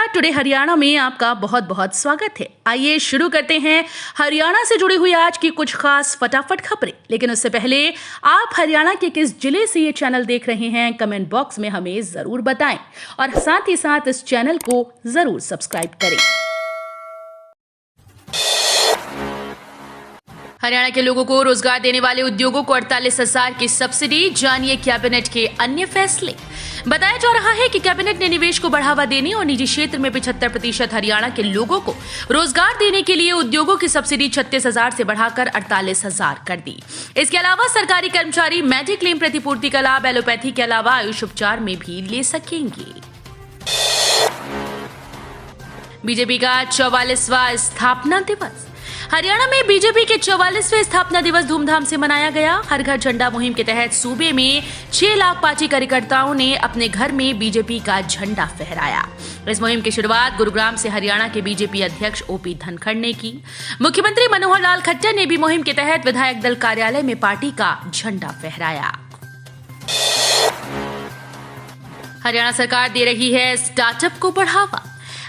Today Haryana में आपका बहुत बहुत स्वागत है। आइए शुरू करते हैं हरियाणा से जुड़ी हुई आज की कुछ खास फटाफट खबरें। लेकिन उससे पहले आप हरियाणा के किस जिले से ये चैनल देख रहे हैं कमेंट बॉक्स में हमें जरूर बताएं और साथ ही साथ इस चैनल को जरूर सब्सक्राइब करें। हरियाणा के लोगों को रोजगार देने वाले उद्योगों को 48,000 की सब्सिडी, जानिए कैबिनेट के अन्य फैसले। बताया जा रहा है कि कैबिनेट ने निवेश को बढ़ावा देने और निजी क्षेत्र में 75% हरियाणा के लोगों को रोजगार देने के लिए उद्योगों की सब्सिडी 36,000 से बढ़ाकर 48,000 कर दी। इसके अलावा सरकारी कर्मचारी मेडिक्लेम प्रतिपूर्ति का लाभ एलोपैथी के अलावा आयुष उपचार में भी ले सकेंगे। बीजेपी का 44वां स्थापना दिवस। हरियाणा में बीजेपी के 44वें स्थापना दिवस धूमधाम से मनाया गया। हर घर झंडा मुहिम के तहत सूबे में 6 लाख पार्टी कार्यकर्ताओं ने अपने घर में बीजेपी का झंडा फहराया। इस मुहिम की शुरुआत गुरुग्राम से हरियाणा के बीजेपी अध्यक्ष ओपी धनखड़ ने की। मुख्यमंत्री मनोहर लाल खट्टर ने भी मुहिम के तहत विधायक दल कार्यालय में पार्टी का झंडा फहराया। हरियाणा सरकार दे रही है स्टार्टअप को बढ़ावा।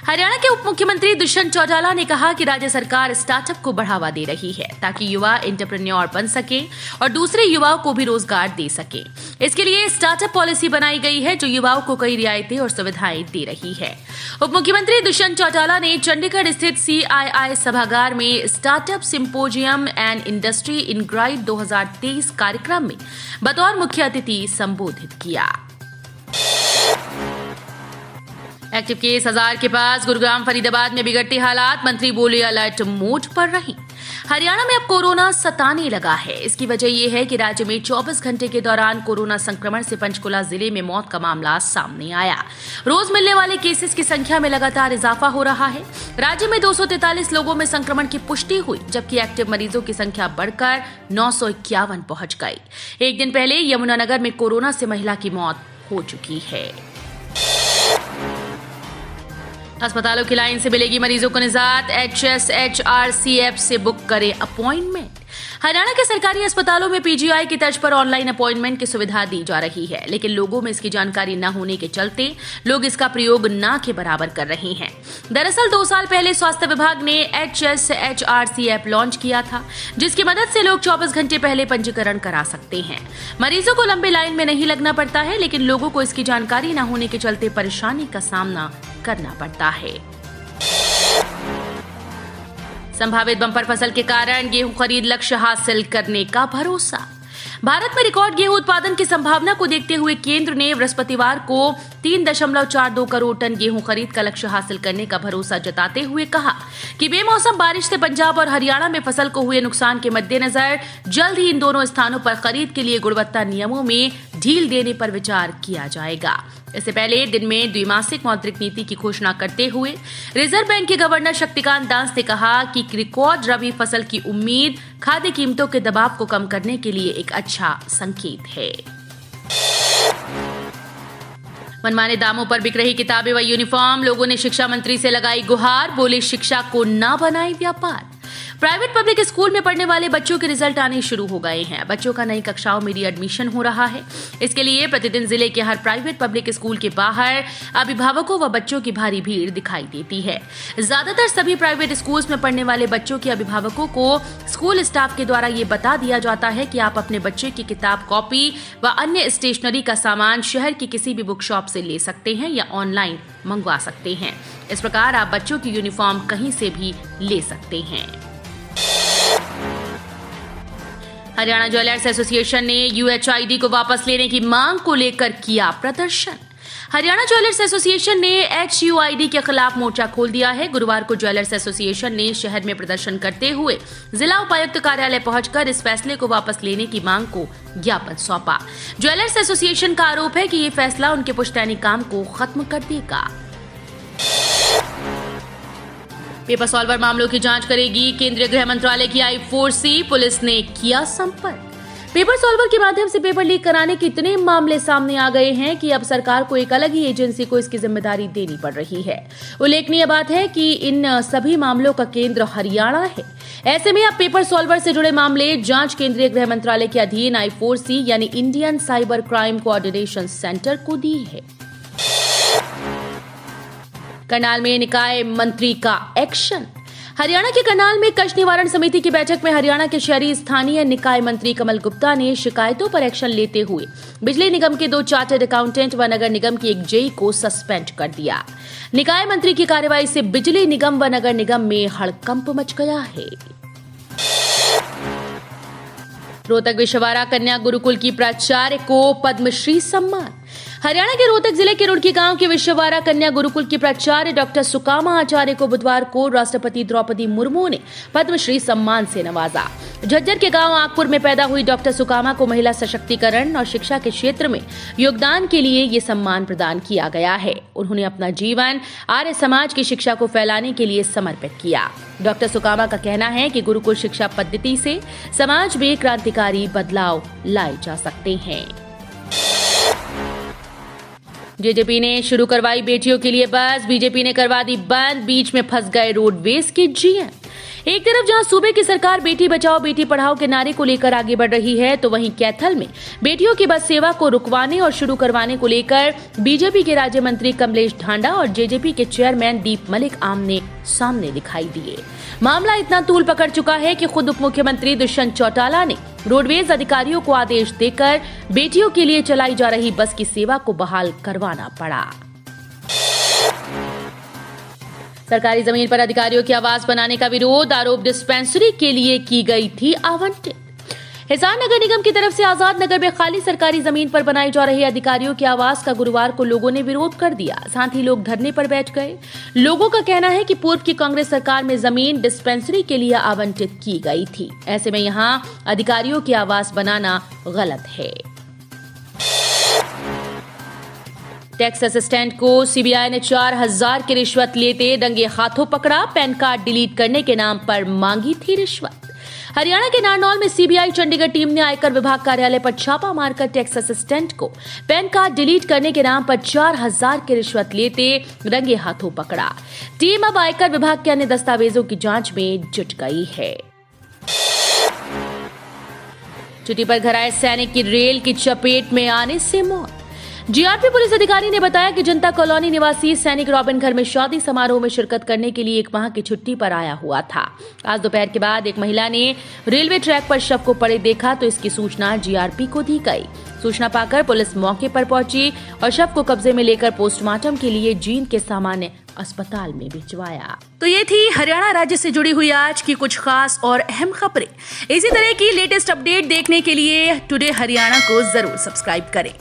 हरियाणा के उप मुख्यमंत्री दुष्यंत चौटाला ने कहा कि राज्य सरकार स्टार्टअप को बढ़ावा दे रही है ताकि युवा एंटरप्रेन्योर बन सके और दूसरे युवाओं को भी रोजगार दे सके। इसके लिए स्टार्टअप पॉलिसी बनाई गई है जो युवाओं को कई रियायतें और सुविधाएं दे रही है। उप मुख्यमंत्री दुष्यंत चौटाला ने चंडीगढ़ स्थित CII सभागार में स्टार्टअप सिंपोजियम एंड इंडस्ट्री इनग्राइड 2023 कार्यक्रम में बतौर मुख्य अतिथि संबोधित किया। एक्टिव केस 1000 के पास। गुरुग्राम फरीदाबाद में बिगड़ते हालात, मंत्री बोले अलर्ट मोड पर रही। हरियाणा में अब कोरोना सताने लगा है। इसकी वजह यह है कि राज्य में 24 घंटे के दौरान कोरोना संक्रमण से पंचकुला जिले में मौत का मामला सामने आया। रोज मिलने वाले केसेस की संख्या में लगातार इजाफा हो रहा है। राज्य में 243 लोगों में संक्रमण की पुष्टि हुई, जबकि एक्टिव मरीजों की संख्या बढ़कर 951 पहुंच गई। एक दिन पहले यमुनानगर में कोरोना से महिला की मौत हो चुकी है। अस्पतालों की लाइन से मिलेगी मरीजों को निजात। HSHRCF से बुक करें अपॉइंटमेंट। हरियाणा के सरकारी अस्पतालों में PGI की तर्ज पर ऑनलाइन अपॉइंटमेंट की सुविधा दी जा रही है, लेकिन लोगों में इसकी जानकारी न होने के चलते लोग इसका प्रयोग ना के बराबर कर रहे हैं। दरअसल 2 साल पहले स्वास्थ्य विभाग ने HSHRCF लॉन्च किया था, जिसकी मदद से लोग 24 घंटे पहले पंजीकरण करा सकते हैं। मरीजों को लंबे लाइन में नहीं लगना पड़ता है, लेकिन लोगों को इसकी जानकारी न होने के चलते परेशानी का सामना करना पड़ता है। संभावित बंपर फसल के कारण गेहूं खरीद लक्ष्य हासिल करने का भरोसा। भारत में रिकॉर्ड गेहूं उत्पादन की संभावना को देखते हुए केंद्र ने बृहस्पतिवार को 3.42 करोड़ टन गेहूं खरीद का लक्ष्य हासिल करने का भरोसा जताते हुए कहा कि बेमौसम बारिश से पंजाब और हरियाणा में फसल को हुए नुकसान के मद्देनजर जल्द ही इन दोनों स्थानों पर खरीद के लिए गुणवत्ता नियमों में ढील देने पर विचार किया जाएगा। इससे पहले दिन में द्विमासिक मौद्रिक नीति की घोषणा करते हुए रिजर्व बैंक के गवर्नर शक्तिकांत दास ने कहा कि रिकॉर्ड रबी फसल की उम्मीद खाद्य कीमतों के दबाव को कम करने के लिए एक अच्छा संकेत है। मनमाने दामों पर बिक रही किताबें व यूनिफॉर्म। लोगों ने शिक्षा मंत्री से लगाई गुहार, बोले शिक्षा को ना बनाए व्यापार। प्राइवेट पब्लिक स्कूल में पढ़ने वाले बच्चों के रिजल्ट आने शुरू हो गए हैं। बच्चों का नई कक्षाओं में रीएडमिशन हो रहा है। इसके लिए प्रतिदिन जिले के हर प्राइवेट पब्लिक स्कूल के बाहर अभिभावकों व बच्चों की भारी भीड़ दिखाई देती है। ज्यादातर सभी प्राइवेट स्कूल्स में पढ़ने वाले बच्चों के अभिभावकों को स्कूल स्टाफ के द्वारा ये बता दिया जाता है कि आप अपने बच्चे की किताब, कॉपी व अन्य स्टेशनरी का सामान शहर की किसी भी बुक शॉप से ले सकते हैं या ऑनलाइन मंगवा सकते हैं। इस प्रकार आप बच्चों की यूनिफॉर्म कहीं से भी ले सकते हैं। हरियाणा ज्वेलर्स एसोसिएशन ने UHID को वापस लेने की मांग को लेकर किया प्रदर्शन। हरियाणा ज्वेलर्स एसोसिएशन ने HUID के खिलाफ मोर्चा खोल दिया है। गुरुवार को ज्वेलर्स एसोसिएशन ने शहर में प्रदर्शन करते हुए जिला उपायुक्त कार्यालय पहुंचकर इस फैसले को वापस लेने की मांग को ज्ञापन सौंपा। ज्वेलर्स एसोसिएशन का आरोप है कि ये फैसला उनके पुश्तैनी काम को खत्म कर देगा। पेपर सॉल्वर मामलों की जांच करेगी केंद्रीय गृह मंत्रालय की I4C। पुलिस ने किया संपर्क। पेपर सॉल्वर के माध्यम से पेपर लीक कराने के इतने मामले सामने आ गए हैं कि अब सरकार को एक अलग ही एजेंसी को इसकी जिम्मेदारी देनी पड़ रही है। उल्लेखनीय बात है कि इन सभी मामलों का केंद्र हरियाणा है। ऐसे में अब पेपर सॉल्वर से जुड़े मामले जांच केंद्रीय गृह मंत्रालय के अधीन I4C यानी Indian cyber crime coordination centre को दी है। करनाल में निकाय मंत्री का एक्शन। हरियाणा के करनाल में कष्ट निवारण समिति की बैठक में हरियाणा के शहरी स्थानीय निकाय मंत्री कमल गुप्ता ने शिकायतों पर एक्शन लेते हुए बिजली निगम के 2 चार्टर्ड अकाउंटेंट व नगर निगम की एक जेई को सस्पेंड कर दिया। निकाय मंत्री की कार्रवाई से बिजली निगम व नगर निगम में हड़कंप मच गया है। रोहतक विश्ववारा कन्या गुरुकुल की प्राचार्य को पद्मश्री सम्मान। हरियाणा के रोहतक जिले के रुड़की गांव के विश्ववारा कन्या गुरुकुल की प्राचार्य डॉक्टर सुकामा आचार्य को बुधवार को राष्ट्रपति द्रौपदी मुर्मू ने पद्मश्री सम्मान से नवाजा। झज्जर के गांव आगपुर में पैदा हुई डॉक्टर सुकामा को महिला सशक्तिकरण और शिक्षा के क्षेत्र में योगदान के लिए ये सम्मान प्रदान किया गया है। उन्होंने अपना जीवन आर्य समाज की शिक्षा को फैलाने के लिए समर्पित किया। डॉक्टर सुकामा का कहना है कि गुरुकुल शिक्षा पद्धति से समाज में क्रांतिकारी बदलाव लाए जा सकते हैं। जेजेपी ने शुरू करवाई बेटियों के लिए बस, बीजेपी ने करवा दी बंद, बीच में फंस गए रोडवेज के जीएम। एक तरफ जहां सूबे की सरकार बेटी बचाओ बेटी पढ़ाओ के नारे को लेकर आगे बढ़ रही है, तो वहीं कैथल में बेटियों की बस सेवा को रुकवाने और शुरू करवाने को लेकर बीजेपी के राज्य मंत्री कमलेश ढांडा और जेजेपी के चेयरमैन दीप मलिक आमने सामने दिखाई दिए। मामला इतना तूल पकड़ चुका है कि खुद उप मुख्यमंत्री दुष्यंत चौटाला ने रोडवेज अधिकारियों को आदेश देकर बेटियों के लिए चलाई जा रही बस की सेवा को बहाल करवाना पड़ा। सरकारी जमीन पर अधिकारियों की आवास बनाने का विरोध, आरोप डिस्पेंसरी के लिए की गई थी आवंटित। हिसार नगर निगम की तरफ से आजाद नगर में खाली सरकारी जमीन पर बनाई जा रही अधिकारियों के आवास का गुरुवार को लोगों ने विरोध कर दिया। साथ ही लोग धरने पर बैठ गए। लोगों का कहना है कि पूर्व की कांग्रेस सरकार में जमीन डिस्पेंसरी के लिए आवंटित की गई थी। ऐसे में यहां अधिकारियों के आवास बनाना गलत है। टैक्स असिस्टेंट को सीबीआई ने 4000 की रिश्वत लेते रंगे हाथों पकड़ा। पैन कार्ड डिलीट करने के नाम पर मांगी थी रिश्वत। हरियाणा के नारनौल में सीबीआई चंडीगढ़ टीम ने आयकर विभाग कार्यालय पर छापा मारकर टैक्स असिस्टेंट को पैन कार्ड डिलीट करने के नाम पर 4000 की रिश्वत लेते रंगे हाथों पकड़ा। टीम अब आयकर विभाग के अन्य दस्तावेजों की जांच में जुट गई है। छुट्टी पर घर आए सैनिक की रेल की चपेट में आने से मौत। जीआरपी पुलिस अधिकारी ने बताया कि जनता कॉलोनी निवासी सैनिक रॉबिन घर में शादी समारोह में शिरकत करने के लिए 1 माह की छुट्टी पर आया हुआ था। आज दोपहर के बाद एक महिला ने रेलवे ट्रैक पर शव को पड़े देखा तो इसकी सूचना जीआरपी को दी गई। सूचना पाकर पुलिस मौके पर पहुंची और शव को कब्जे में लेकर पोस्टमार्टम के लिए जींद के सामान्य अस्पताल में भिजवाया। तो ये थी हरियाणा राज्य से जुड़ी हुई आज की कुछ खास और अहम खबरें। इसी तरह की लेटेस्ट अपडेट देखने के लिए टुडे हरियाणा को जरूर सब्सक्राइब करें।